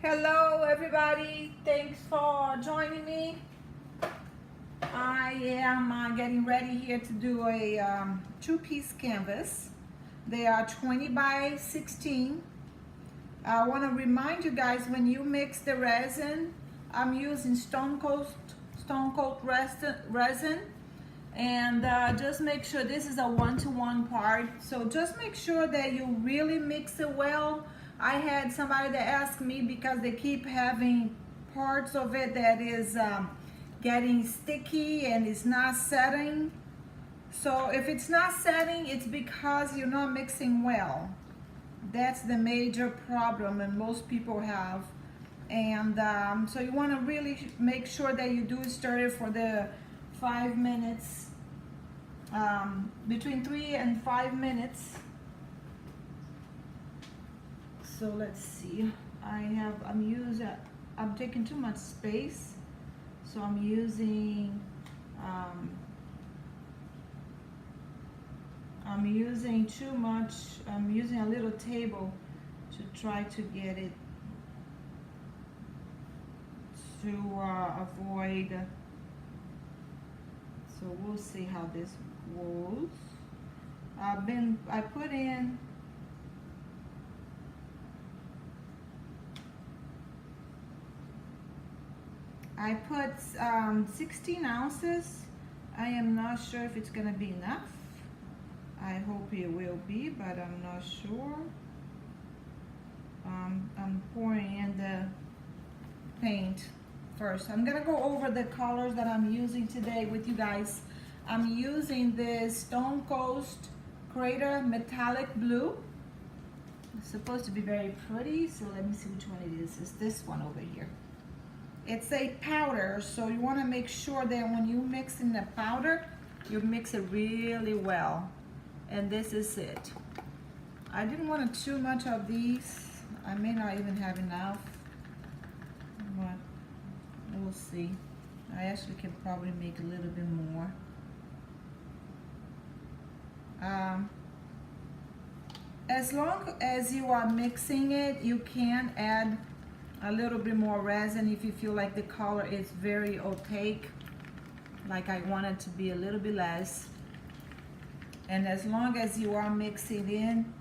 Hello everybody, thanks for joining me. I am getting ready here to do a two-piece canvas. They are 20 by 16. I want to remind you guys, when you mix the resin, I'm using Stone Cold resin, and just make sure this is a 1-to-1 part. So just make sure that you really mix it well. I had somebody that asked me because they keep having parts of it that is getting sticky and it's not setting. So if it's not setting, it's because you're not mixing well. That's the major problem and most people have. And so you want to really make sure that you do stir it for the 5 minutes, between 3 and 5 minutes. So let's see, I'm taking too much space, so I'm using too much. I'm using a little table to try to get it to avoid. So we'll see how this goes. I put in I put 16 ounces. I am not sure if it's gonna be enough. I hope it will be, but I'm not sure. I'm pouring in the paint first. I'm gonna go over the colors that I'm using today with you guys. I'm using this Stone Coast Crater Metallic Blue. It's supposed to be very pretty, so let me see which one it is. It's this one over here. It's a powder, so you want to make sure that when you mix in the powder, you mix it really well. And this is it. I didn't want too much of these. I may not even have enough, but we'll see. I actually can probably make a little bit more. As long as you are mixing it, you can add a little bit more resin if you feel like the color is very opaque, like I want it to be a little bit less. And as long as you are mixing in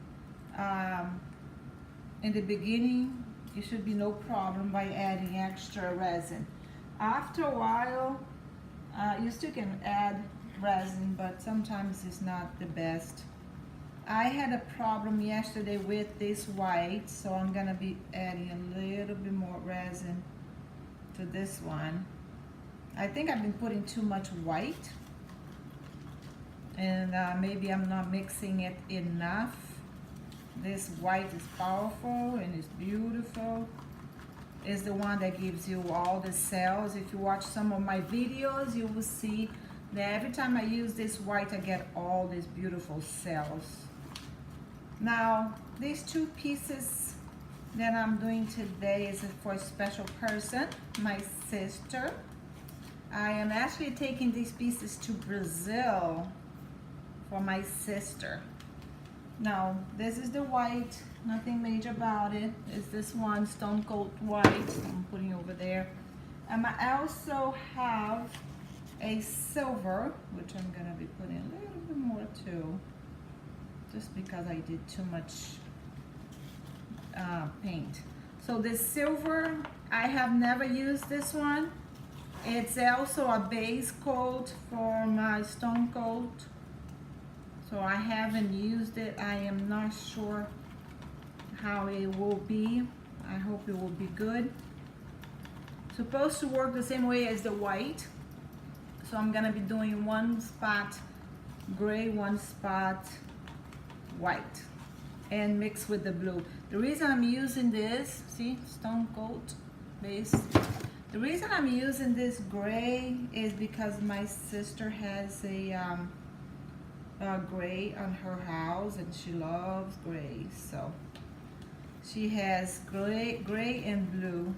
the beginning, it should be no problem by adding extra resin. After a while, you still can add resin, but sometimes it's not the best. I had a problem yesterday with this white, so I'm gonna be adding a little bit more resin to this one. I think I've been putting too much white, and maybe I'm not mixing it enough. This white is powerful and it's beautiful. It's the one that gives you all the cells. If you watch some of my videos, you will see that every time I use this white, I get all these beautiful cells. Now, these two pieces that I'm doing today is for a special person, my sister. I am actually taking these pieces to Brazil for my sister. Now, this is the white, nothing major about it. It's this one, Stone Cold White, I'm putting over there. And I also have a silver, which I'm gonna be putting a little bit more too, just because I did too much paint. So this silver, I have never used this one. It's also a base coat for my Stone Cold, so I haven't used it. I am not sure how it will be. I hope it will be good. Supposed to work the same way as the white. So I'm gonna be doing one spot gray, one spot white, and mix with the blue. The reason I'm using this, see, Stone Cold base. The reason I'm using this gray is because my sister has a gray on her house and she loves gray. So she has gray and blue.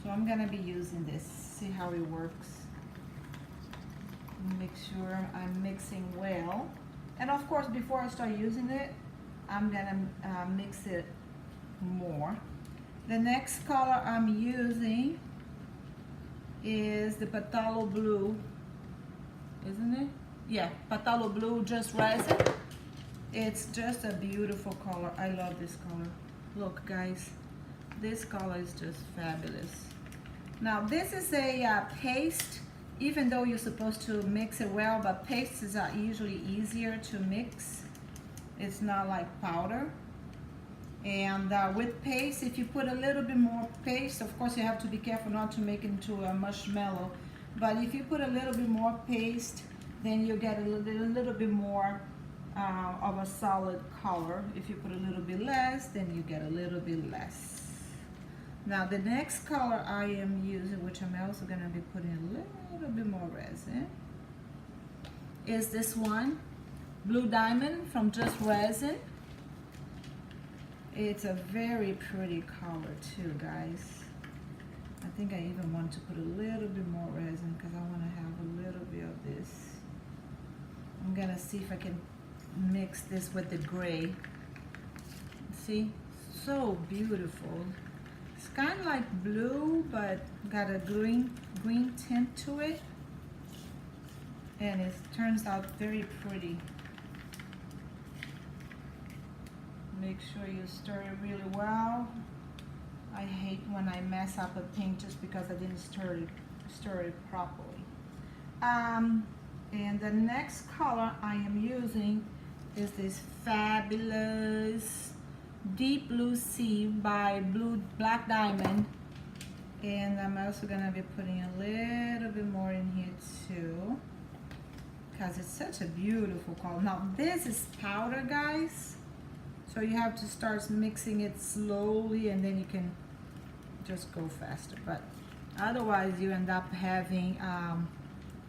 So I'm gonna be using this, see how it works. Make sure I'm mixing well. And of course, before I start using it, I'm gonna mix it more. The next color I'm using is the Patalo Blue, isn't it? Yeah, Patalo Blue, just resin. It's just a beautiful color. I love this color. Look, guys, this color is just fabulous. Now, this is a paste, even though you're supposed to mix it well, but pastes are usually easier to mix. It's not like powder. And with paste, if you put a little bit more paste, of course you have to be careful not to make it into a marshmallow, but if you put a little bit more paste, then you get a little bit more of a solid color. If you put a little bit less, then you get a little bit less. Now the next color I am using, which I'm also going to be putting a little bit more resin, is this one, Blue Diamond from Just Resin. It's a very pretty color too, guys. I think I even want to put a little bit more resin because I want to have a little bit of this. I'm gonna see if I can mix this with the gray. See, so beautiful. It's kind of like blue, but got a green tint to it, and it turns out very pretty. Make sure you stir it really well. I hate when I mess up a paint just because I didn't stir it properly. And the next color I am using is this fabulous Deep Blue Sea by Black Diamond. And I'm also gonna be putting a little bit more in here too, because it's such a beautiful color. Now this is powder, guys. So you have to start mixing it slowly and then you can just go faster. But otherwise you end up having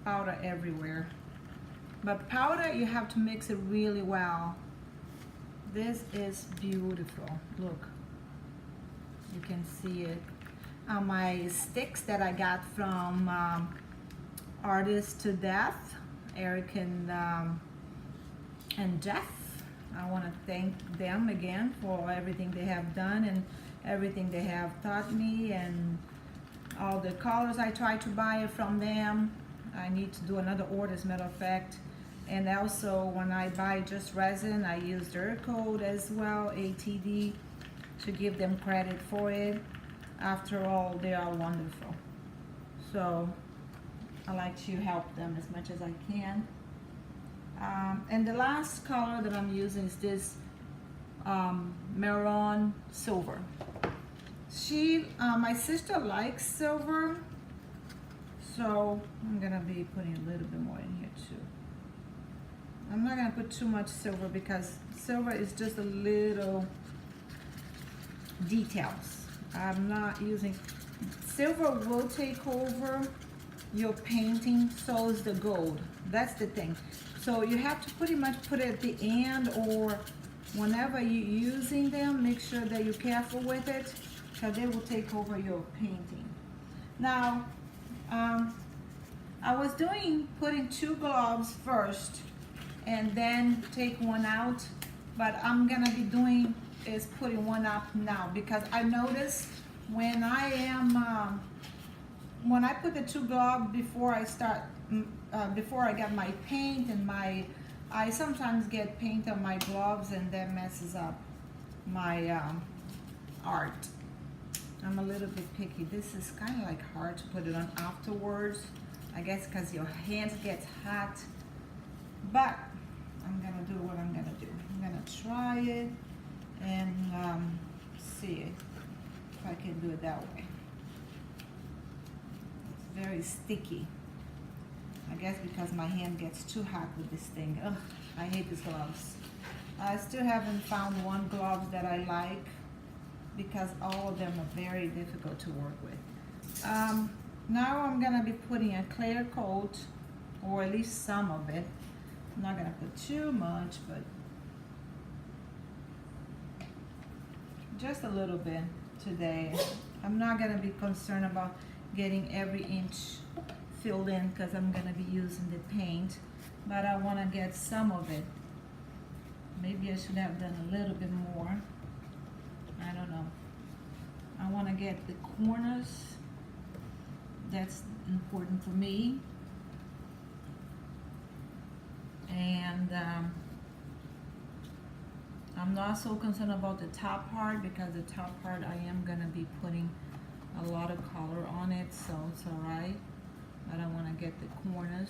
powder everywhere. But powder, you have to mix it really well. This is beautiful. Look, you can see it. My sticks that I got from Artists to Death, Eric and Jeff. I want to thank them again for everything they have done and everything they have taught me, and all the colors I try to buy from them. I need to do another order, as a matter of fact. And also when I buy Just Resin, I use their code as well, ATD, to give them credit for it. After all, they are wonderful. So I like to help them as much as I can. And the last color that I'm using is this Maroon Silver. My sister likes silver, so I'm gonna be putting a little bit more in here too. I'm not gonna put too much silver because silver is just a little details. I'm not using, silver will take over your painting, so is the gold. That's the thing. So you have to pretty much put it at the end, or whenever you're using them, make sure that you're careful with it, because they will take over your painting. Now, I was putting 2 gloves first and then take one out, but I'm gonna be doing is putting one up now, because I noticed when when I put the 2 gloves before I start, before I get my paint and I sometimes get paint on my gloves and that messes up my art. I'm a little bit picky. This is kind of like hard to put it on afterwards, I guess because your hands get hot, but I'm gonna do what I'm gonna do. I'm gonna try it and see if I can do it that way. It's very sticky. I guess because my hand gets too hot with this thing. Ugh, I hate these gloves. I still haven't found one glove that I like, because all of them are very difficult to work with. Now I'm gonna be putting a clear coat, or at least some of it. I'm not gonna put too much, but just a little bit today. I'm not gonna be concerned about getting every inch filled in because I'm gonna be using the paint, but I wanna get some of it. Maybe I should have done a little bit more. I don't know. I want to get the corners. That's important for me. And I'm not so concerned about the top part, because the top part I am gonna be putting a lot of color on it, so it's alright. But I want to get the corners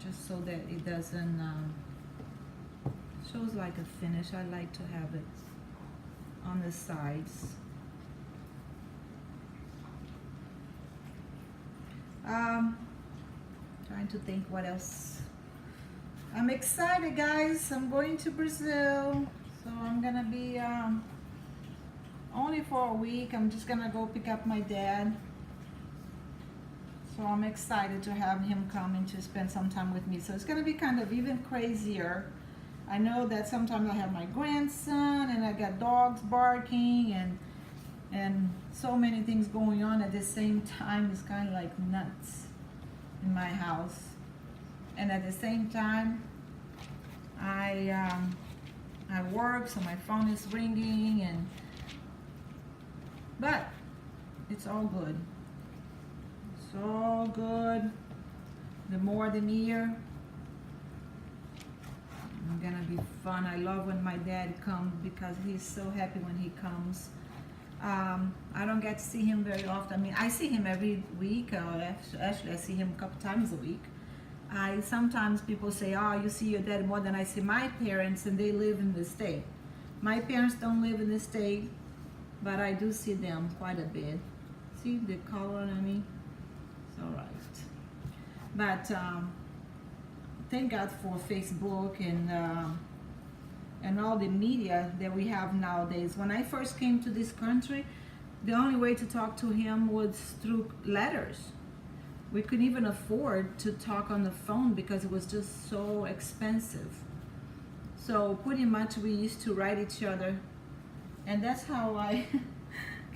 just so that it doesn't shows like a finish. I like to have it on the sides. Trying to think what else. I'm excited, guys. I'm going to Brazil, so I'm gonna be only for a week. I'm just gonna go pick up my dad, so I'm excited to have him come and to spend some time with me. So it's gonna be kind of even crazier. I know that sometimes I have my grandson and I got dogs barking and so many things going on at the same time. It's kind of like nuts in my house. And at the same time, I work, so my phone is ringing, but it's all good. It's all good. The more the merrier. It's gonna be fun. I love when my dad comes because he's so happy when he comes. I don't get to see him very often. I mean, I see him every week. Actually, I see him a couple times a week. Sometimes people say, oh, you see your dad more than I see my parents, and they live in the state. My parents don't live in the state, but I do see them quite a bit. See the color on me? It's all right. But thank God for Facebook and all the media that we have nowadays. When I first came to this country, the only way to talk to him was through letters. We couldn't even afford to talk on the phone because it was just so expensive. So pretty much we used to write each other, and that's how I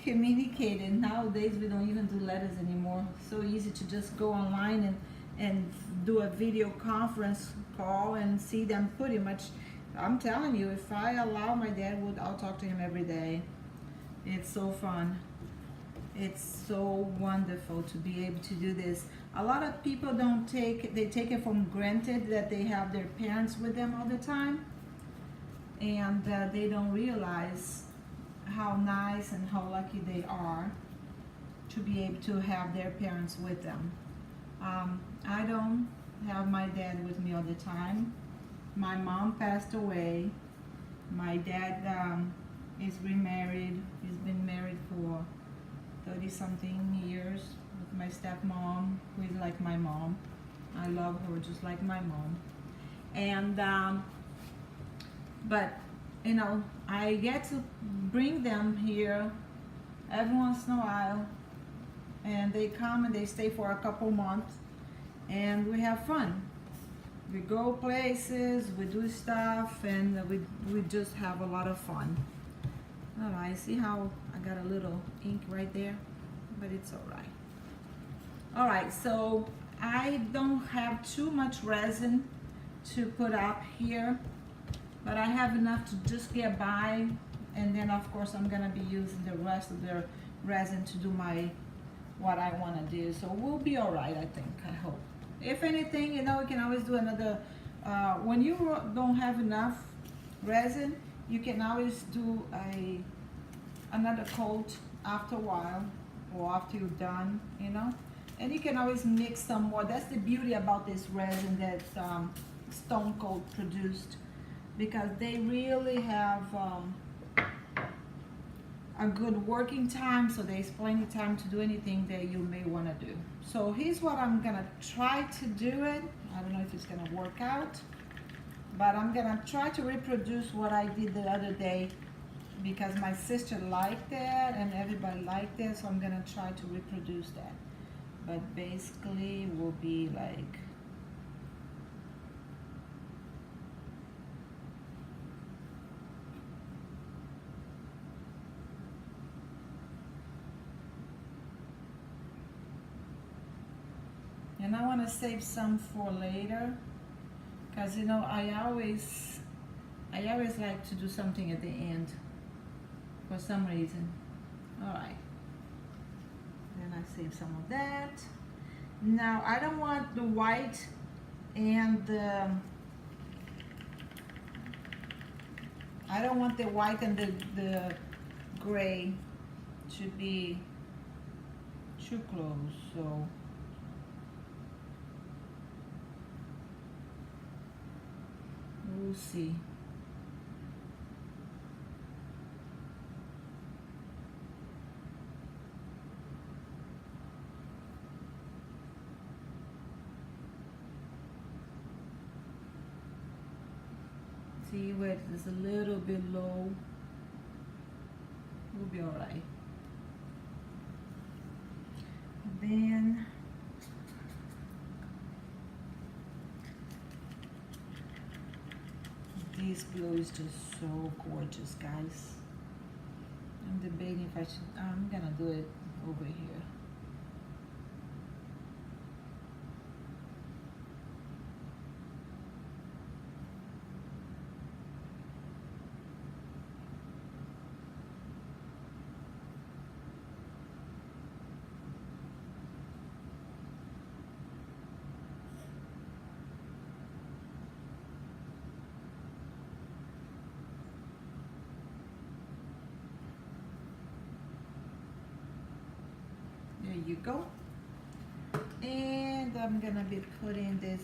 communicated. Nowadays we don't even do letters anymore. So easy to just go online and do a video conference call and see them pretty much. I'm telling you, if I allow my dad, I'll talk to him every day. It's so fun. It's so wonderful to be able to do this. A lot of people they take it for granted that they have their parents with them all the time, and they don't realize how nice and how lucky they are to be able to have their parents with them. I don't have my dad with me all the time. My mom passed away. My dad is remarried. He's been married for 30-something years with my stepmom, who is like my mom. I love her just like my mom. And but you know, I get to bring them here every once in a while, and they come and they stay for a couple months, and we have fun. We go places, we do stuff, and we just have a lot of fun. All right, see how I got a little ink right there, but it's all right. All right, so I don't have too much resin to put up here, but I have enough to just get by, and then of course I'm gonna be using the rest of the resin to do what I wanna do. So we'll be all right, I think, I hope. If anything, you know, we can always do another, when you don't have enough resin, you can always do another coat after a while, or after you're done, you know. And you can always mix some more. That's the beauty about this resin that Stone Cold produced, because they really have a good working time, so there's plenty of time to do anything that you may want to do. So here's what I'm gonna try to do it. I don't know if it's gonna work out, but I'm gonna try to reproduce what I did the other day, because my sister liked that and everybody liked it, so I'm gonna try to reproduce that. But basically will be like, and I want to save some for later, because you know I always like to do something at the end. for some reason. All right. Then I save some of that. Now I don't want the white and I don't want the white and the gray to be too close, so we'll see. See where it is a little bit low. We'll be all right. Then this blue is just so gorgeous, guys. I'm debating if I should, I'm gonna do it over here. There you go. And I'm gonna be putting this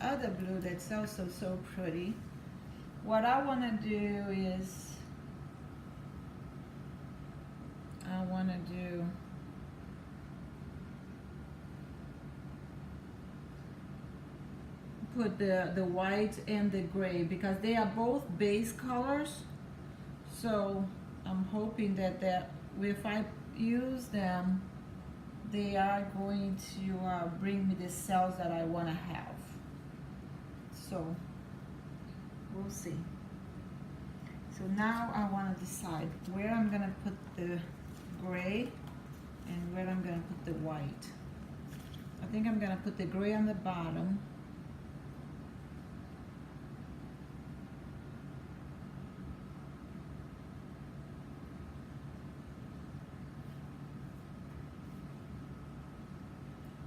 other blue that's also so pretty. What I wanna do is, I wanna do put the white and the gray because they are both base colors. So I'm hoping that if I use them, they are going to bring me the cells that I want to have. So we'll see. So now I want to decide where I'm going to put the gray and where I'm going to put the white. I think I'm going to put the gray on the bottom.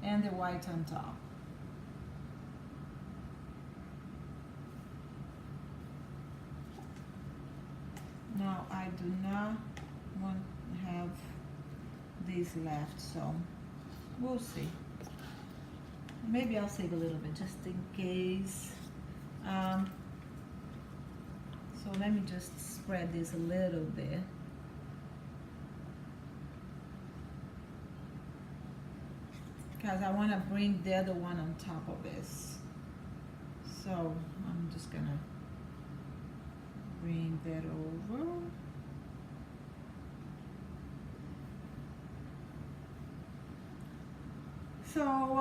And the white on top. Now I do not want to have these left, so we'll see. Maybe I'll save a little bit just in case. So let me just spread this a little bit. Because I want to bring the other one on top of this. So I'm just gonna bring that over. So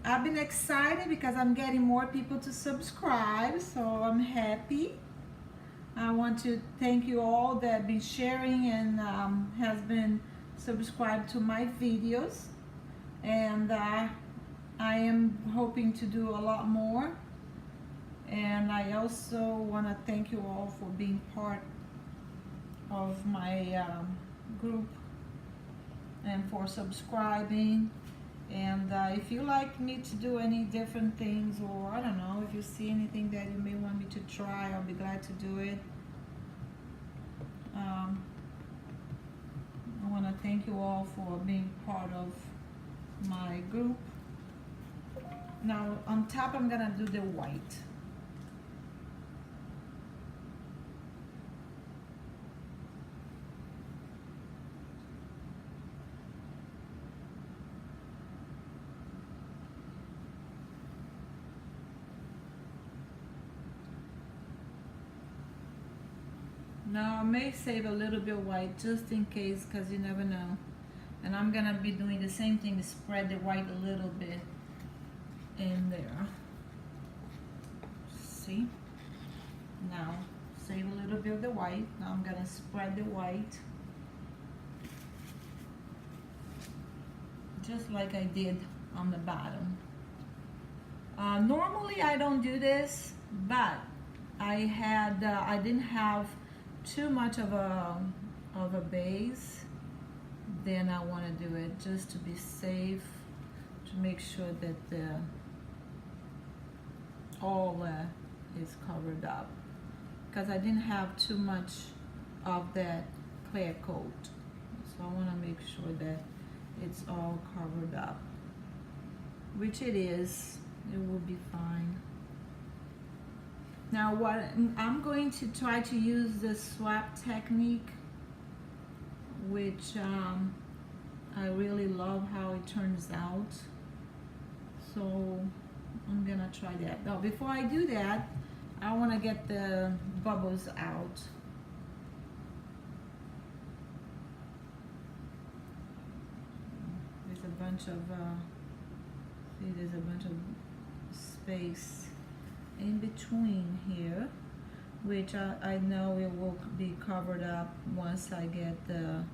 I've been excited because I'm getting more people to subscribe, so I'm happy. I want to thank you all that have been sharing and has been subscribed to my videos. And I am hoping to do a lot more. And I also want to thank you all for being part of my group and for subscribing. And if you like me to do any different things, or I don't know, if you see anything that you may want me to try, I'll be glad to do it. I want to thank you all for being part of my group. Now on top I'm gonna do the white. Now I may save a little bit white just in case, because you never know. And I'm gonna be doing the same thing, spread the white a little bit in there. See? Now save a little bit of the white. Now I'm gonna spread the white just like I did on the bottom. Normally I don't do this, but I didn't have too much of a base, then I want to do it just to be safe, to make sure that the all is covered up, because I didn't have too much of that clear coat, so I want to make sure that it's all covered up, which it is. It will be fine. Now what I'm going to try to use the swap technique, which I really love how it turns out, so I'm gonna try that. Now before I do that, I want to get the bubbles out. There's a bunch of see, there's a bunch of space in between here, which I know it will be covered up once I get the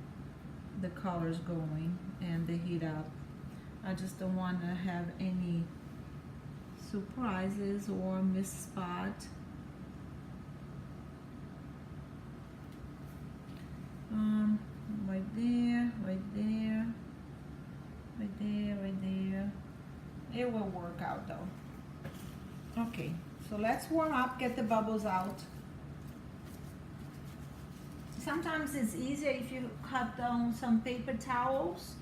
colors going and the heat up. I just don't want to have any surprises or miss spot. Right there, right there, right there, right there. It will work out though. Okay, so let's warm up, get the bubbles out. Sometimes it's easier if you cut down some paper towels.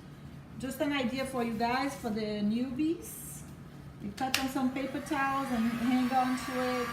Just an idea for you guys, for the newbies. You cut down some paper towels and hang on to it.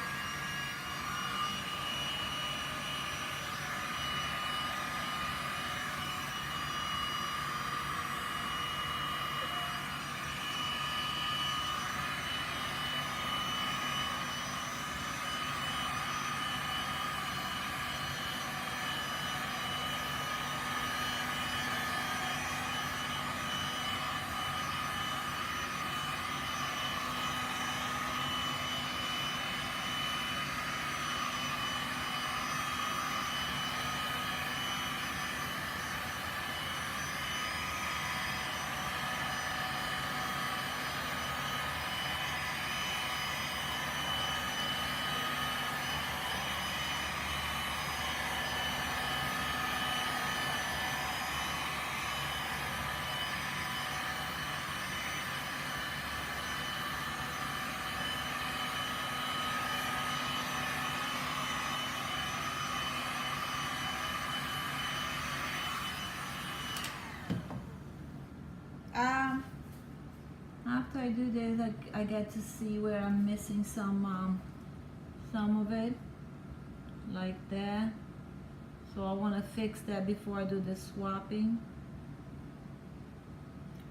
After I do this, I get to see where I'm missing some of it, like that. So I want to fix that before I do the swapping.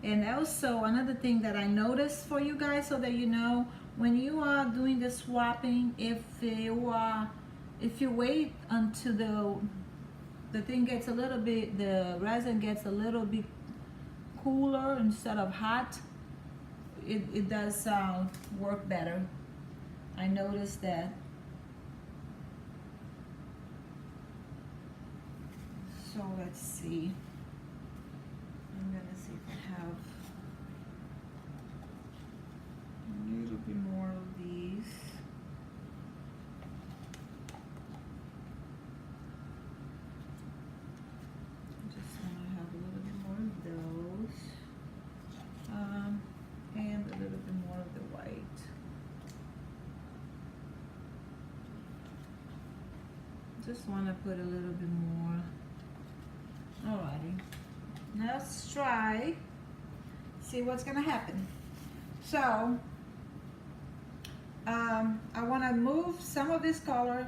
And also another thing that I noticed for you guys, so that you know, when you are doing the swapping, if you wait until the thing gets a little bit, the resin gets a little bit cooler instead of hot, it does work better. I noticed that. So let's see. I'm gonna see if I have a little bit more of these. I just want to have a little bit more of those. And a little bit more of the white. Just want to put a little bit more. Alrighty, let's try, see what's gonna happen. So I want to move some of this color.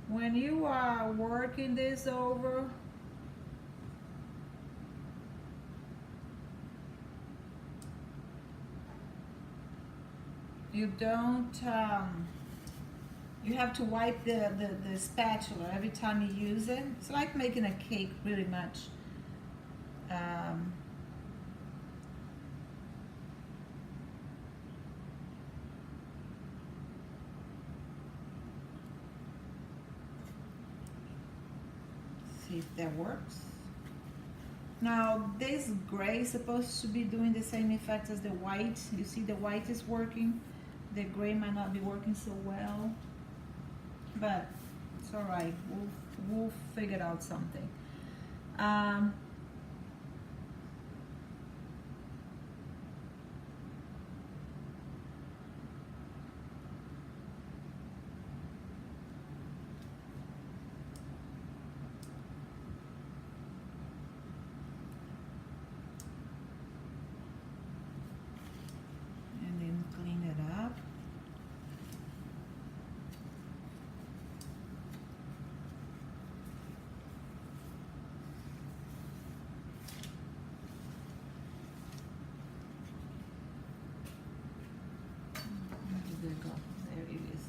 When you are working this over, you don't you have to wipe the spatula every time you use it. It's like making a cake, really much. See if that works. Now this gray is supposed to be doing the same effect as the white. You see the white is working. The gray might not be working so well. but it's all right. We'll figure out something. And then clean it up. There you go. There it is.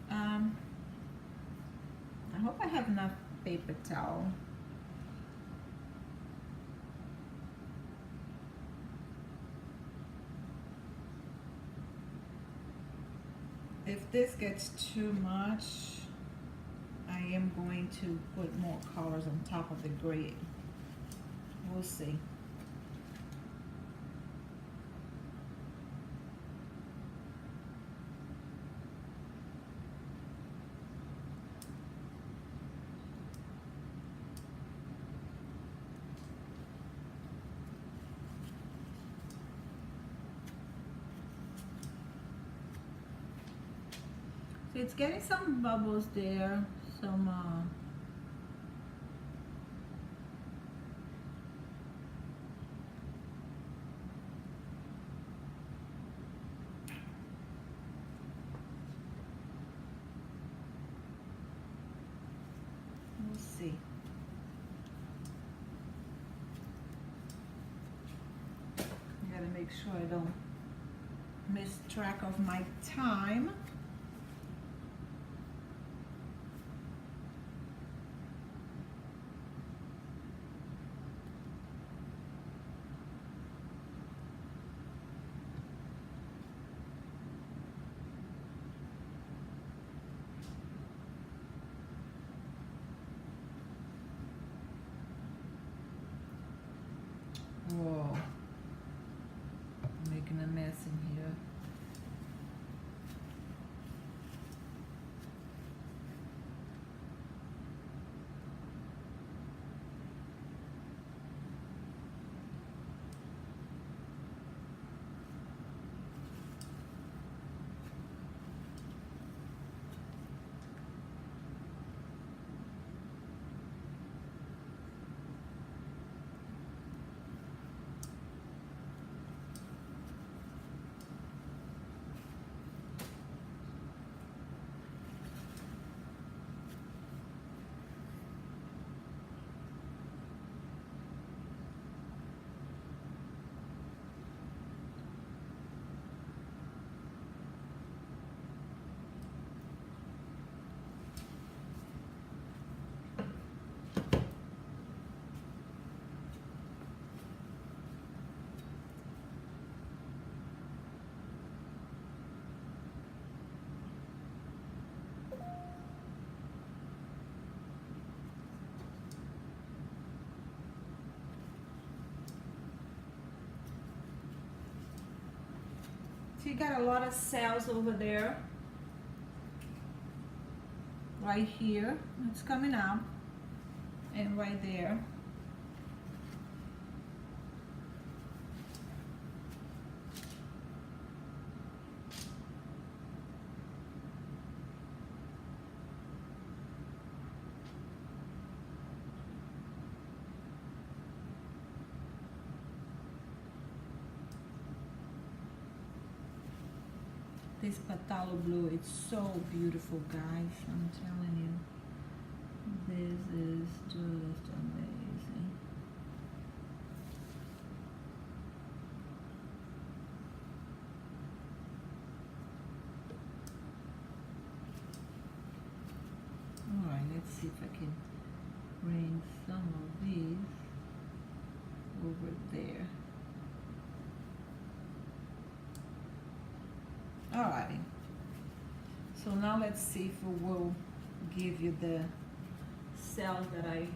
I hope I have enough paper towel. If this gets too much, I am going to put more colors on top of the gray. We'll see. So it's getting some bubbles there, some we'll see. I gotta make sure I don't miss track of my time. Whoa, I'm making a mess in here. So you got a lot of cells over there. Right here, it's coming up, and right there. This Patalo blue, it's so beautiful, guys. I'm telling you, this is just amazing. All right, let's see if I can bring some of these over there. Alrighty, so now let's see if it will give you the cells that I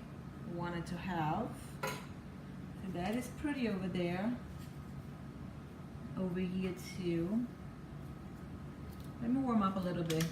wanted to have. So that is pretty over there. Over here too. Let me warm up a little bit.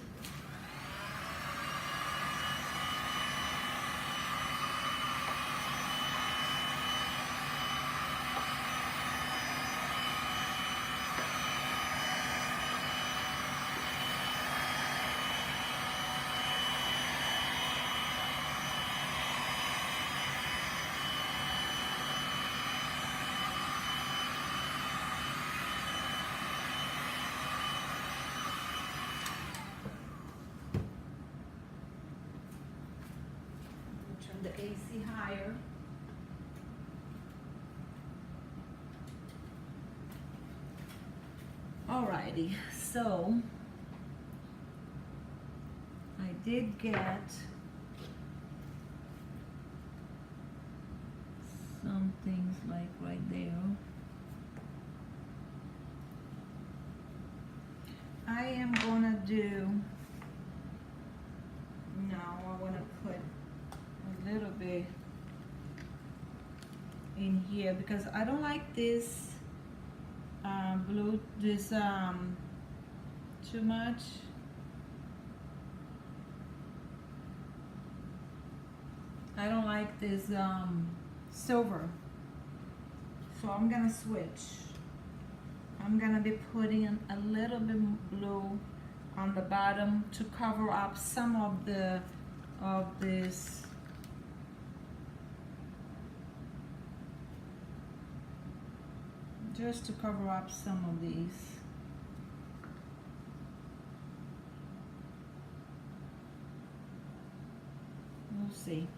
the AC higher. Alrighty, so I did get some things like right there. I am gonna do, now I wanna put a little bit in here because I don't like this blue, too much. I don't like this silver, so I'm gonna switch. I'm gonna be putting a little bit blue on the bottom to cover up some of this. Just to cover up some of these. We'll see.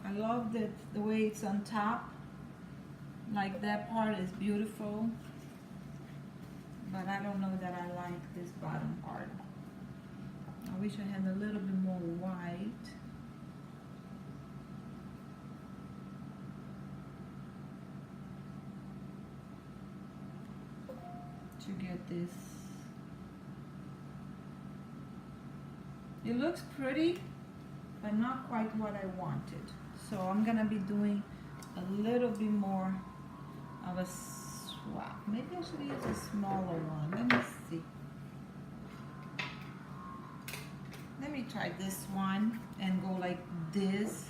I love the way it's on top. Like that part is beautiful. But I don't know that I like this bottom part. I wish I had a little bit more white. To get this. It looks pretty, but not quite what I wanted. So I'm gonna be doing a little bit more of a swap. Maybe I should use a smaller one. Let me see. Let me try this one and go like this.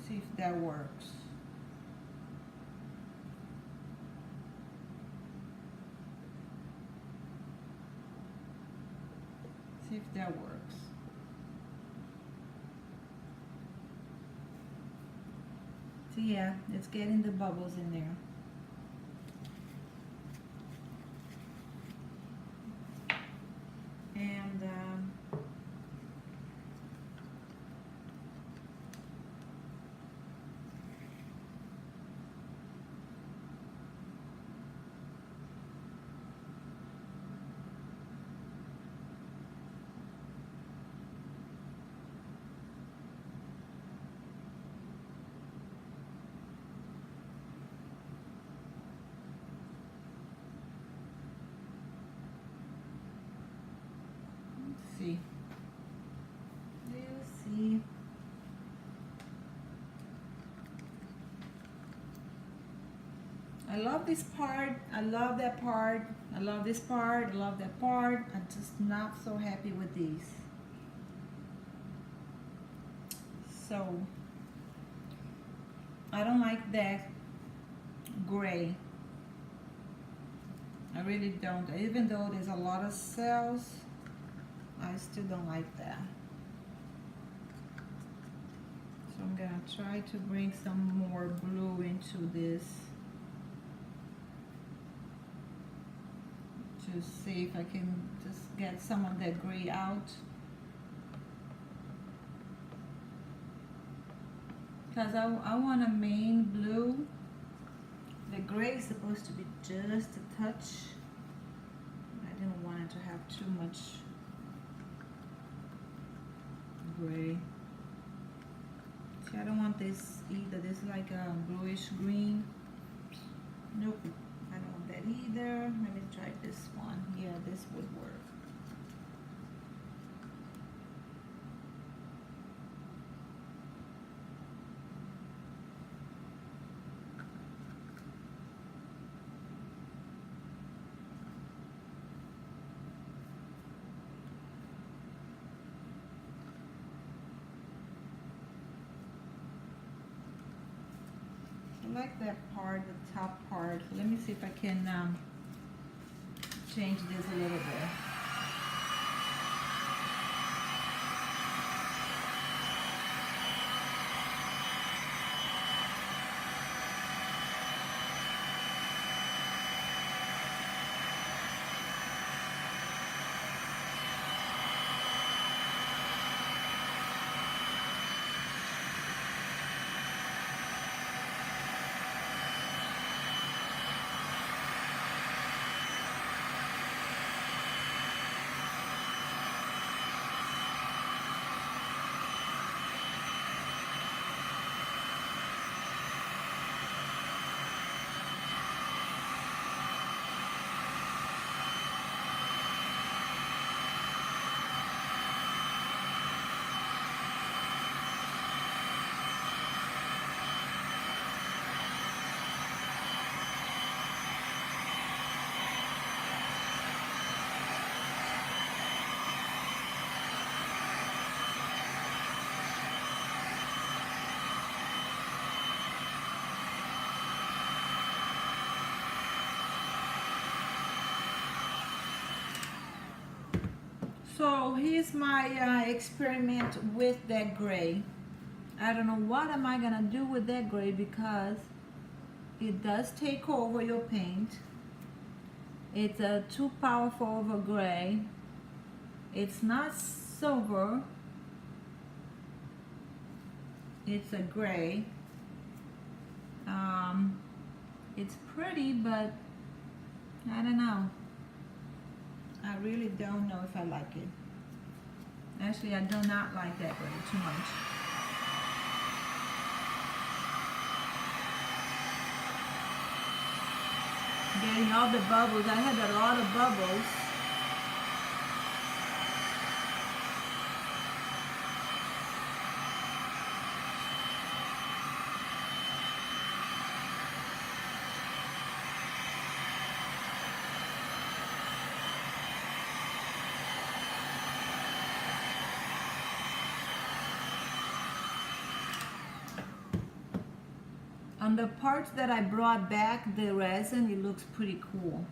See if that works. See if that works. So yeah, it's getting the bubbles in there. And see. We'll see. I love this part. I love that part. I love this part. I love that part. I'm just not so happy with these. So I don't like that gray. I really don't. Even though there's a lot of cells, I still don't like that. So I'm gonna try to bring some more blue into this to see if I can just get some of that gray out. Because I want a main blue. The gray is supposed to be just a touch. I didn't want it to have too much gray. See, I don't want this either. This is like a bluish green. Nope, I don't want that either. Let me try this one. Yeah, this would work. I like that part, the top part. Let me see if I can change this a little bit. So here's my experiment with that gray. I don't know what am I gonna do with that gray because it does take over your paint. It's too powerful of a gray. It's not silver. It's a gray. It's pretty, but I don't know. I really don't know if I like it. Actually, I do not like that gray too much. Getting all the bubbles. I had a lot of bubbles. On the parts that I brought back the resin, it looks pretty cool.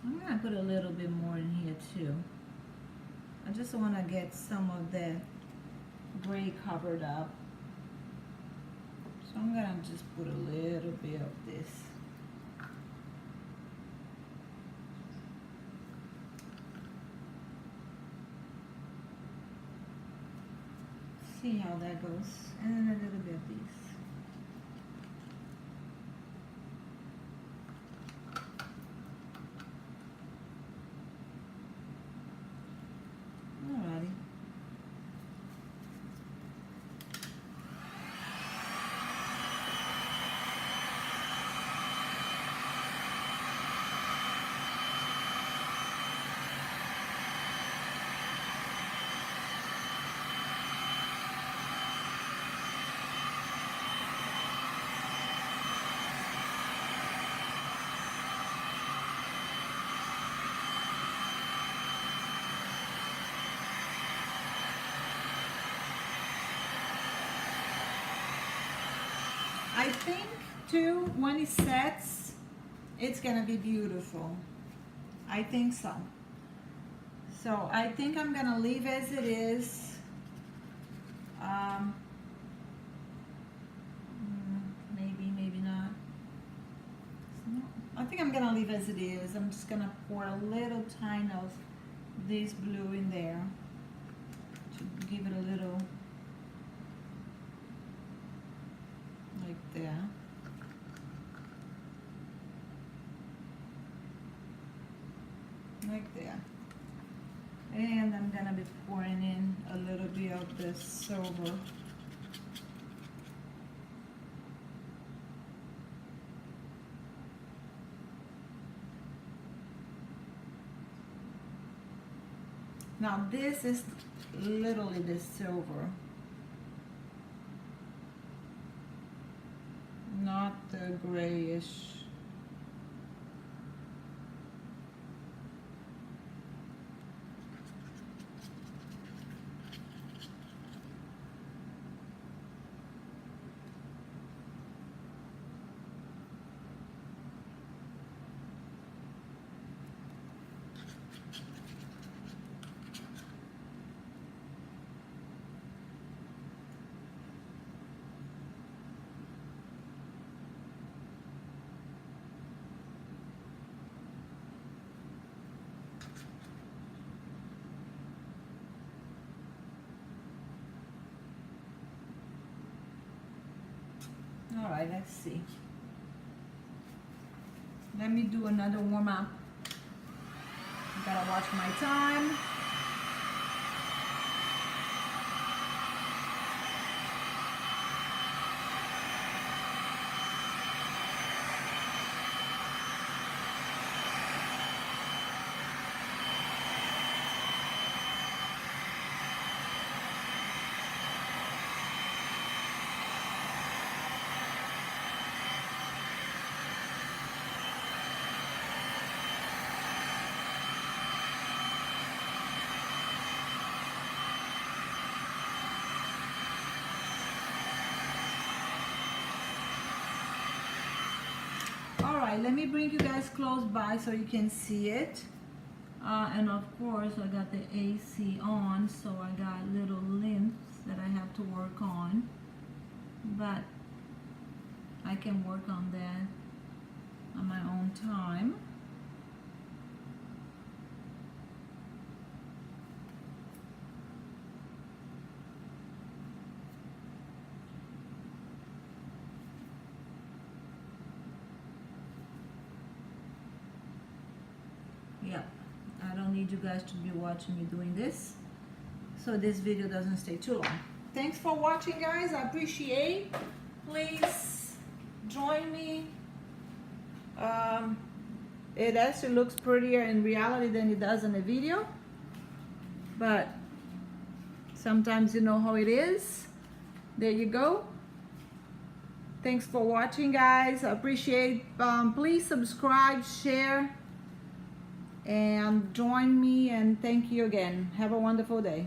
I'm gonna put a little bit more in here too. I just want to get some of the gray covered up. So I'm gonna just put a little bit of this. See how that goes. And then a little bit of this. Alrighty. I think too, when it sets, it's gonna be beautiful. I think so. So I think I'm gonna leave as it is. Maybe not. I think I'm gonna leave as it is. I'm just gonna pour a little tiny of this blue in there to give it a little, like that. Like that. And I'm gonna be pouring in a little bit of the silver. Now this is literally the silver, not the grayish. All right, let's see. Let me do another warm up. Gotta watch my time. Alright, let me bring you guys close by so you can see it. And of course I got the AC on, so I got little limps that I have to work on. But I can work on that on my own time. Yeah, I don't need you guys to be watching me doing this, so this video doesn't stay too long. Thanks for watching, guys. I appreciate. Please join me. It actually looks prettier in reality than it does in the video, but sometimes you know how it is. There you go. Thanks for watching, guys. I appreciate. Please subscribe, share, and join me, and thank you again. Have a wonderful day.